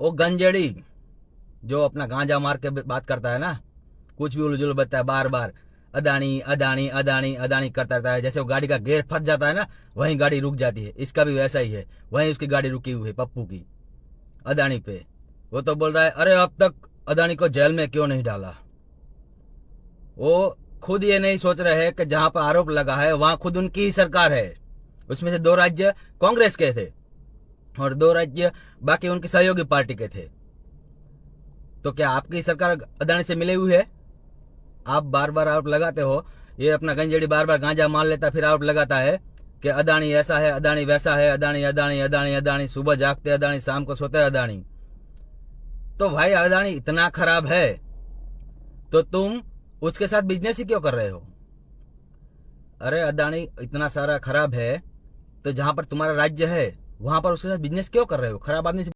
वो गंजेड़ी जो अपना गांजा मार के बात करता है ना, कुछ भी उलझुल बताता है, बार बार अदानी अदानी अदानी अदानी करता रहता है। जैसे वो गाड़ी का गेयर फंस जाता है ना, वहीं गाड़ी रुक जाती है। इसका भी वैसा ही है, वहीं उसकी गाड़ी रुकी हुई है पप्पू की, अदानी पे। वो तो बोल रहा है अरे अब तक अदानी को जेल में क्यों नहीं डाला। वो खुद ये नहीं सोच रहे हैं कि जहां पर आरोप लगा है वहां खुद उनकी ही सरकार है। उसमें से 2 राज्य कांग्रेस के थे और 2 राज्य बाकी उनकी सहयोगी पार्टी के थे। तो क्या आपकी सरकार अदानी से मिली हुई है? आप बार बार आरोप लगाते हो। ये अपना गंजेड़ी बार बार गांजा मान लेता, फिर आरोप लगाता है कि अदानी ऐसा है, अदानी वैसा है, अदानी अदानी अदानी अदानी, सुबह जागते अदानी, शाम को सोते अदानी। तो भाई अदानी इतना खराब है तो तुम उसके साथ बिजनेस ही क्यों कर रहे हो? अरे अदानी इतना सारा खराब है तो जहां पर तुम्हारा राज्य है वहां पर उसके साथ बिजनेस क्यों कर रहे हो? खराब आदमी से